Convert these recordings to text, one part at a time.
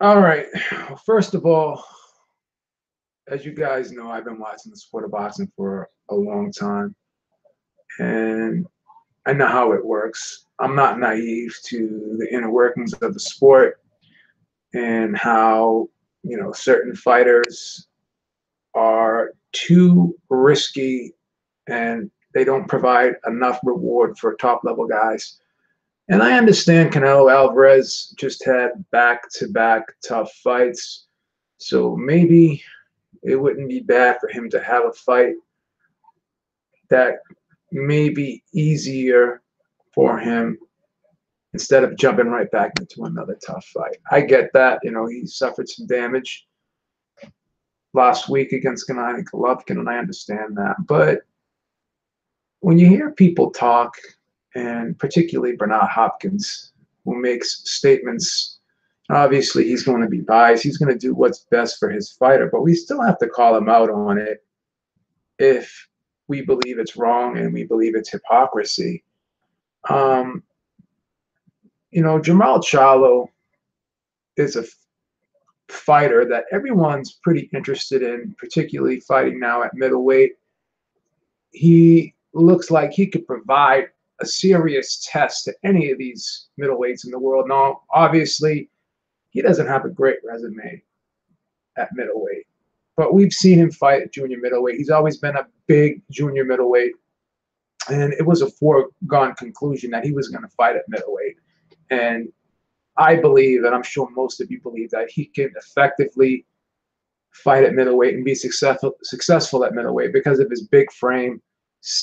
All right. First of all, as you guys know, I've been watching the sport of boxing for a long time, and I know how it works. I'm not naive to the inner workings of the sport and how, certain fighters are too risky and they don't provide enough reward for top level guys. And I understand Canelo Alvarez just had back to back tough fights. So maybe it wouldn't be bad for him to have a fight that may be easier for him instead of jumping right back into another tough fight. I get that. He suffered some damage last week against Gennady Golovkin, and I understand that. But when you hear people talk, and particularly Bernard Hopkins, who makes statements, obviously he's going to be biased. He's going to do what's best for his fighter, but we still have to call him out on it if we believe it's wrong and we believe it's hypocrisy. Um, Jermall Charlo is a fighter that everyone's pretty interested in, particularly fighting now at middleweight. He looks like he could provide a serious test to any of these middleweights in the world. Now, obviously, he doesn't have a great resume at middleweight, but we've seen him fight at junior middleweight. He's always been a big junior middleweight, and it was a foregone conclusion that he was going to fight at middleweight. And I believe, and I'm sure most of you believe, that he can effectively fight at middleweight and be successful at middleweight because of his big frame.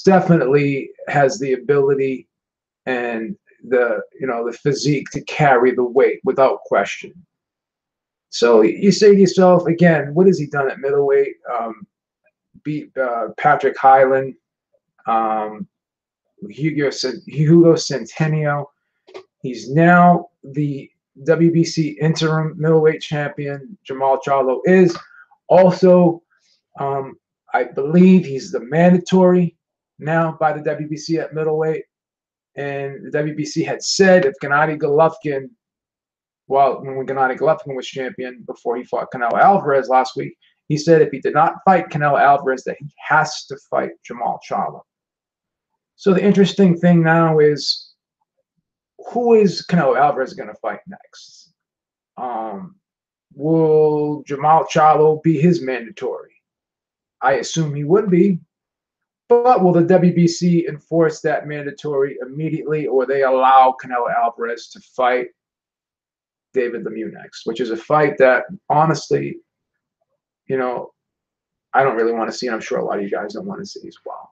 Definitely has the ability and the physique to carry the weight without question. So you say to yourself, again, what has he done at middleweight? Beat Patrick Hyland, Hugo Centennial. He's now the WBC interim middleweight champion. Jermall Charlo is also, I believe, he's the mandatory now by the WBC at middleweight. And the WBC had said if Gennady Golovkin, when Gennady Golovkin was champion before he fought Canelo Alvarez last week, he said if he did not fight Canelo Alvarez, that he has to fight Jermall Charlo. So the interesting thing now is, who is Canelo Alvarez going to fight next? Will Jermall Charlo be his mandatory? I assume he would be. But will the WBC enforce that mandatory immediately, or they allow Canelo Alvarez to fight David Lemieux next, which is a fight that, honestly, I don't really want to see, and I'm sure a lot of you guys don't want to see as well.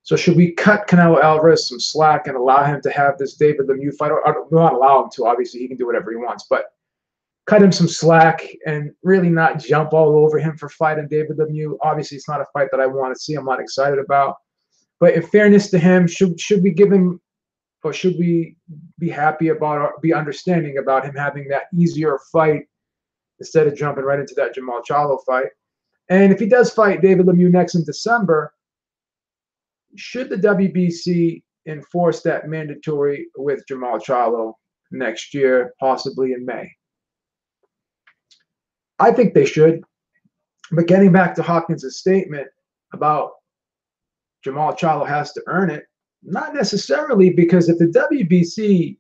So should we cut Canelo Alvarez some slack and allow him to have this David Lemieux fight? Or not allow him to. Obviously, he can do whatever he wants, but cut him some slack and really not jump all over him for fighting David Lemieux. Obviously, it's not a fight that I want to see. I'm not excited about. But in fairness to him, should we give him, or should we be happy about, or be understanding about him having that easier fight instead of jumping right into that Jermall Charlo fight? And if he does fight David Lemieux next in December, should the WBC enforce that mandatory with Jermall Charlo next year, possibly in May? I think they should. But getting back to Hopkins' statement about Jermall Charlo has to earn it, not necessarily, because if the WBC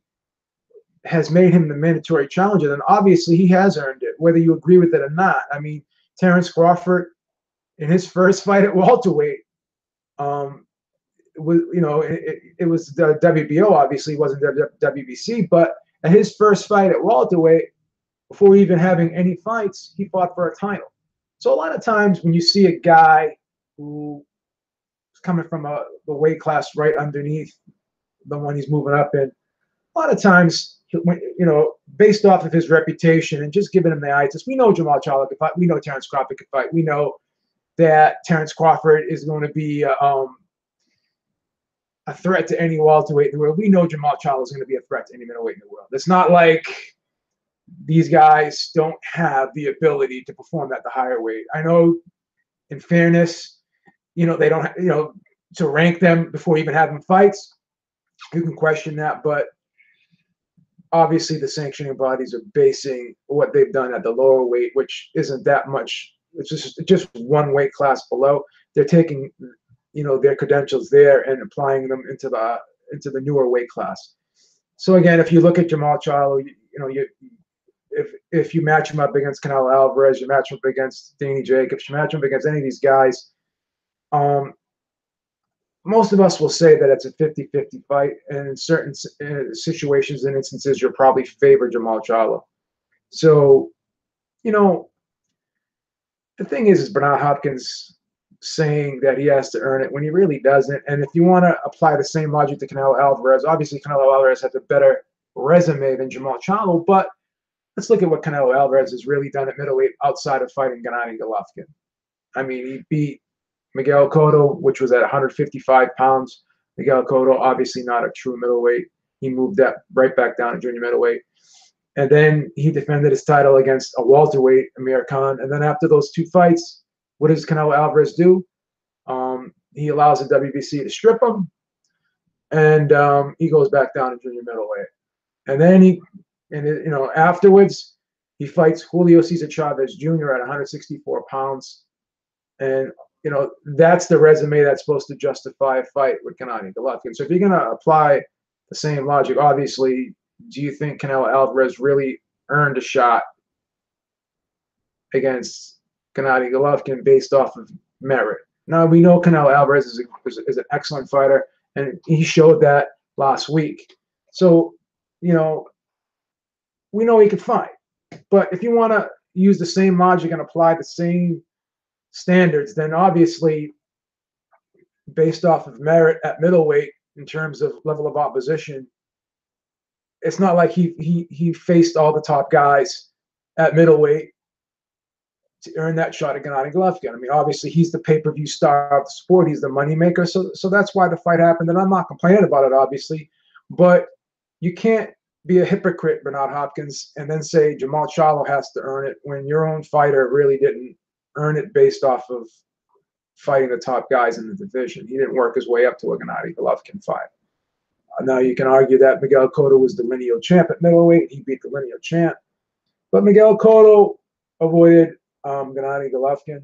has made him the mandatory challenger, then obviously he has earned it, whether you agree with it or not. I mean, Terence Crawford, in his first fight at welterweight, it was the WBO, obviously, it wasn't the WBC, but at his first fight at welterweight, before even having any fights, he fought for a title. So a lot of times when you see a guy who is coming from the weight class right underneath the one he's moving up in, a lot of times, based off of his reputation and just giving him the eye test, we know Jermall Charlo could fight. We know Terence Crawford could fight. We know that Terence Crawford is going to be a threat to any welterweight in the world. We know Jermall Charlo is going to be a threat to any middleweight in the world. It's not like these guys don't have the ability to perform at the higher weight. I know, in fairness, they don't, to rank them before even having fights, you can question that, but obviously the sanctioning bodies are basing what they've done at the lower weight, which isn't that much. It's just one weight class below. They're taking, their credentials there and applying them into the newer weight class. So again, if you look at Jermall Charlo, if you match him up against Canelo Alvarez, you match him up against Danny Jacobs, you match him up against any of these guys, most of us will say that it's a 50-50 fight, and in certain situations and instances, you'll probably favor Jermall Charlo. So, the thing is Bernard Hopkins saying that he has to earn it when he really doesn't. And if you want to apply the same logic to Canelo Alvarez, obviously Canelo Alvarez has a better resume than Jermall Charlo, but let's look at what Canelo Alvarez has really done at middleweight outside of fighting Gennady Golovkin. I mean, he beat Miguel Cotto, which was at 155 pounds. Miguel Cotto, obviously not a true middleweight. He moved that right back down to junior middleweight. And then he defended his title against a welterweight, Amir Khan. And then after those two fights, what does Canelo Alvarez do? He allows the WBC to strip him, and he goes back down to junior middleweight. And then afterwards, he fights Julio Cesar Chavez Jr. at 164 pounds. And, that's the resume that's supposed to justify a fight with Gennady Golovkin. So if you're going to apply the same logic, obviously, do you think Canelo Alvarez really earned a shot against Gennady Golovkin based off of merit? Now, we know Canelo Alvarez is an excellent fighter, and he showed that last week. So, we know he could fight. But if you want to use the same logic and apply the same standards, then obviously, based off of merit at middleweight in terms of level of opposition, it's not like he faced all the top guys at middleweight to earn that shot at Gennady Golovkin. I mean, obviously, he's the pay-per-view star of the sport. He's the moneymaker. So that's why the fight happened. And I'm not complaining about it, obviously. But you can't be a hypocrite, Bernard Hopkins, and then say Jermall Charlo has to earn it when your own fighter really didn't earn it based off of fighting the top guys in the division. He didn't work his way up to a Gennady Golovkin fight. Now, you can argue that Miguel Cotto was the lineal champ at middleweight. He beat the lineal champ. But Miguel Cotto avoided Gennady Golovkin,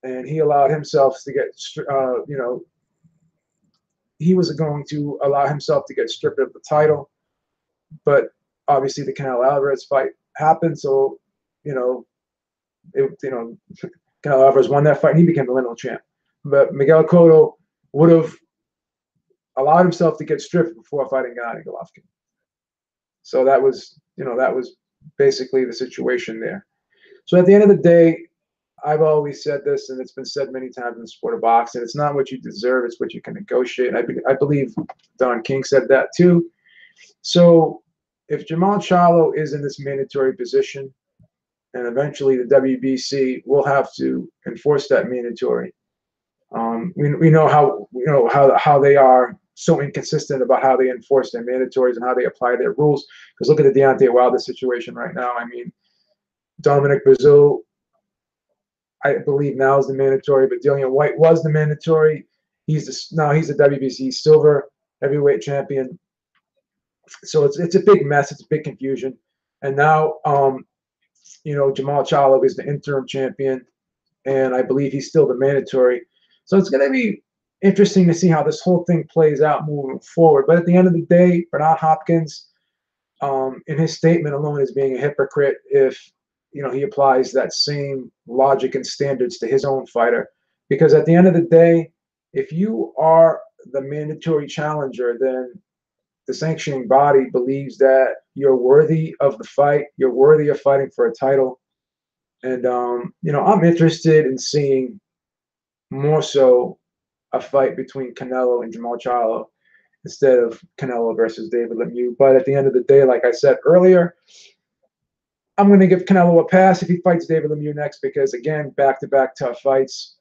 and he allowed himself to get, he was going to allow himself to get stripped of the title. But obviously, the Canelo Alvarez fight happened, so, Canelo Alvarez won that fight, and he became the lineal champ. But Miguel Cotto would have allowed himself to get stripped before fighting Gennady Golovkin. So that was basically the situation there. So at the end of the day, I've always said this, and it's been said many times in the sport of boxing, it's not what you deserve, it's what you can negotiate. I believe Don King said that too. So if Jermall Charlo is in this mandatory position, and eventually the WBC will have to enforce that mandatory, we know how they are so inconsistent about how they enforce their mandatories and how they apply their rules. Because look at the Deontay Wilder situation right now. I mean, Dominic Breazeale, I believe now is the mandatory, but Dillian White was the mandatory. Now he's the WBC silver heavyweight champion. So it's a big mess. It's a big confusion. And now, Jermall Charlo is the interim champion, and I believe he's still the mandatory. So it's going to be interesting to see how this whole thing plays out moving forward. But at the end of the day, Bernard Hopkins, in his statement alone, is being a hypocrite if he applies that same logic and standards to his own fighter. Because at the end of the day, if you are the mandatory challenger, then the sanctioning body believes that you're worthy of the fight, you're worthy of fighting for a title. And, I'm interested in seeing more so a fight between Canelo and Jermall Charlo instead of Canelo versus David Lemieux. But at the end of the day, like I said earlier, I'm going to give Canelo a pass if he fights David Lemieux next because, again, back-to-back tough fights.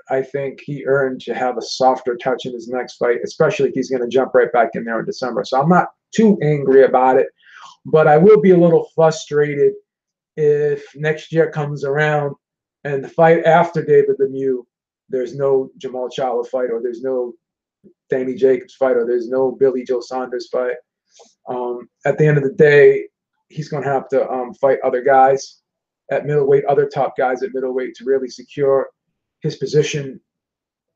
I think he earned to have a softer touch in his next fight, especially if he's going to jump right back in there in December. So I'm not too angry about it, but I will be a little frustrated if next year comes around and the fight after David Lemieux, there's no Jermall Charlo fight, or there's no Danny Jacobs fight, or there's no Billy Joe Saunders fight. At the end of the day, he's going to have to fight other guys at middleweight, other top guys at middleweight to really secure his position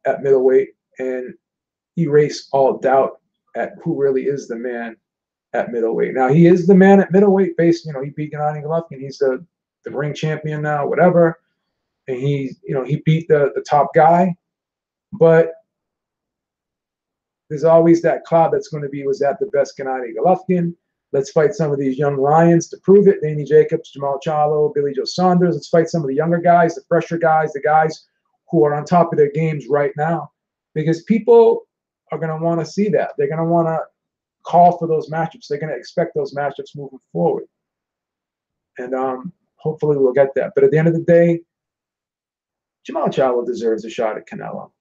at middleweight and erase all doubt at who really is the man at middleweight. Now, he is the man at middleweight based, he beat Gennady Golovkin. He's the ring champion now, whatever. And he beat the top guy. But there's always that cloud that's going to be, was that the best Gennady Golovkin? Let's fight some of these young lions to prove it. Danny Jacobs, Jermall Charlo, Billy Joe Saunders. Let's fight some of the younger guys, the fresher guys, the guys who are on top of their games right now. Because people are going to want to see that. They're going to want to call for those matchups. They're going to expect those matchups moving forward. And hopefully we'll get that. But at the end of the day, Jermall Charlo deserves a shot at Canelo.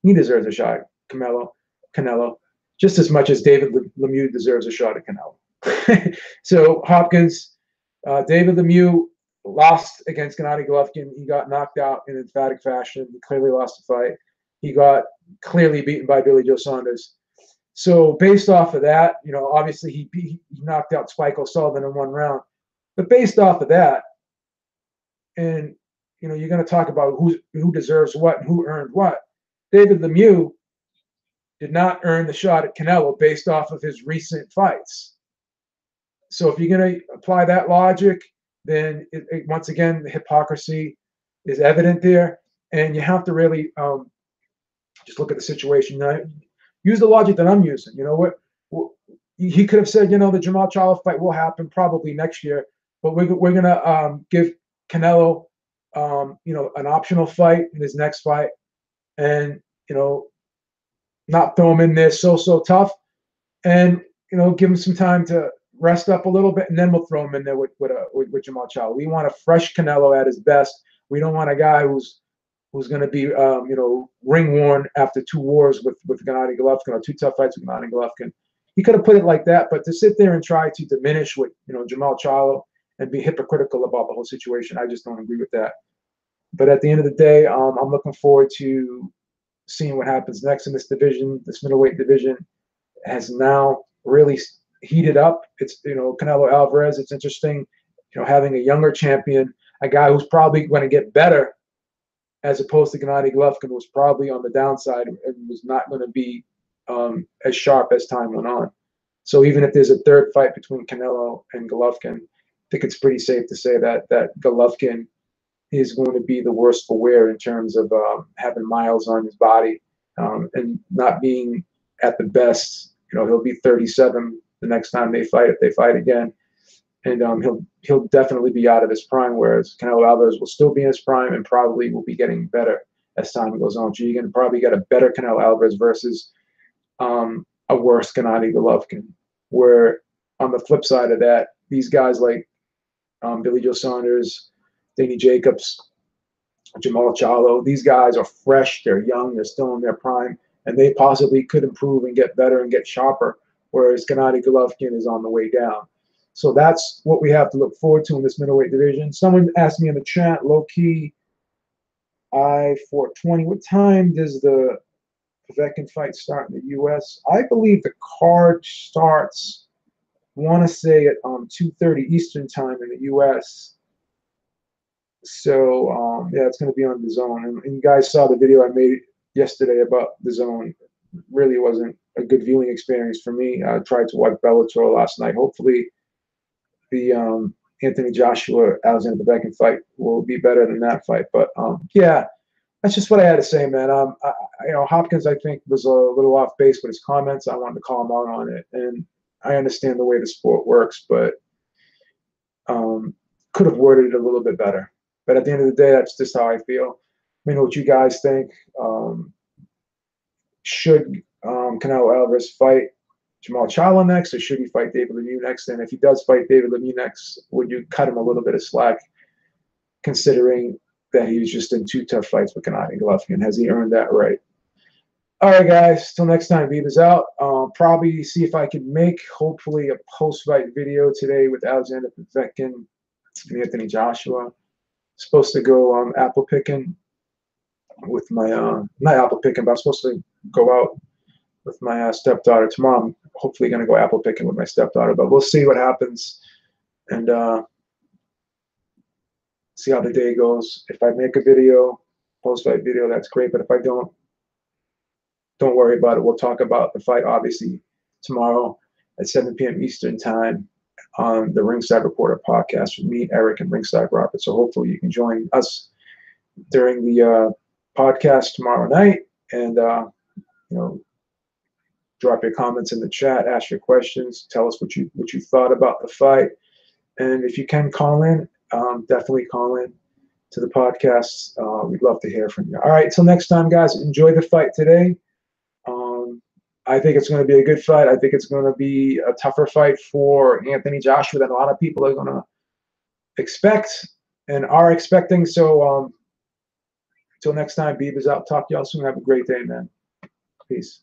He deserves a shot at Canelo, just as much as David Lemieux deserves a shot at Canelo. So Hopkins, David Lemieux lost against Gennady Golovkin. He got knocked out in emphatic fashion. He clearly lost the fight. He got clearly beaten by Billy Joe Saunders. So based off of that, obviously he knocked out Spike O'Sullivan in one round. But based off of that, and you're going to talk about who deserves what and who earned what. David Lemieux did not earn the shot at Canelo based off of his recent fights. So if you're going to apply that logic, then once again, the hypocrisy is evident there. And you have to really just look at the situation. Now, use the logic that I'm using. He could have said, the Jermall Charlo fight will happen probably next year, but we're going to give Canelo, an optional fight in his next fight, and not throw him in there so tough, and give him some time to rest up a little bit, and then we'll throw him in there with Jermall Charlo. We want a fresh Canelo at his best. We don't want a guy who's going to be ring worn after 2 wars with Gennady Golovkin, or 2 tough fights with Gennady Golovkin. He could have put it like that, but to sit there and try to diminish what Jermall Charlo and be hypocritical about the whole situation, I just don't agree with that. But at the end of the day, I'm looking forward to seeing what happens next in this division. This middleweight division has now really heated up. It's Canelo Alvarez. It's interesting, having a younger champion, a guy who's probably going to get better, as opposed to Gennady Golovkin, who was probably on the downside and was not going to be as sharp as time went on. So even if there's a third fight between Canelo and Golovkin, I think it's pretty safe to say that Golovkin is going to be the worse for wear in terms of having miles on his body and not being at the best. He'll be 37 the next time they fight, if they fight again, and he'll definitely be out of his prime. Whereas Canelo Alvarez will still be in his prime and probably will be getting better as time goes on. So you're going to probably get a better Canelo Alvarez versus a worse Gennady Golovkin. Where on the flip side of that, these guys like Billy Joe Saunders, Danny Jacobs, Jermall Charlo, these guys are fresh, they're young, they're still in their prime, and they possibly could improve and get better and get sharper, whereas Gennady Golovkin is on the way down. So that's what we have to look forward to in this middleweight division. Someone asked me in the chat, low-key, I-420, what time does the Povetkin fight start in the U.S.? I believe the card starts, I want to say at 2:30 Eastern time in the U.S., So, yeah, it's going to be on DAZN. And you guys saw the video I made yesterday about DAZN. It really wasn't a good viewing experience for me. I tried to watch Bellator last night. Hopefully the Anthony Joshua Alexander Povetkin fight will be better than that fight. But, yeah, that's just what I had to say, man. Hopkins, I think, was a little off base with his comments. I wanted to call him out on it. And I understand the way the sport works, but could have worded it a little bit better. But at the end of the day, that's just how I feel. Let me know what you guys think. Should Canelo Alvarez fight Jermall Charlo next, or should he fight David Lemieux next? And if he does fight David Lemieux next, would you cut him a little bit of slack, considering that he was just in 2 tough fights with Gennady Golovkin? Has he earned that right? All right, guys. Till next time, Beaver's out. Probably see if I can make, hopefully, a post-fight video today with Alexander Povetkin and Anthony Joshua. Supposed to go apple picking with my not apple picking, but I'm supposed to go out with my stepdaughter tomorrow. I'm hopefully going to go apple picking with my stepdaughter, but we'll see what happens and see how the day goes. If I make a video, post-fight video, that's great. But if I don't worry about it. We'll talk about the fight, obviously, tomorrow at 7 p.m. Eastern time on the Ringside Reporter podcast with me, Eric, and Ringside Robert. So hopefully you can join us during the podcast tomorrow night and, drop your comments in the chat, ask your questions, tell us what you thought about the fight. And if you can call in, definitely call in to the podcast. We'd love to hear from you. All right, till next time, guys, enjoy the fight today. I think it's going to be a good fight. I think it's going to be a tougher fight for Anthony Joshua than a lot of people are going to expect and are expecting. So until next time, Beav is out. Talk to y'all soon. Have a great day, man. Peace.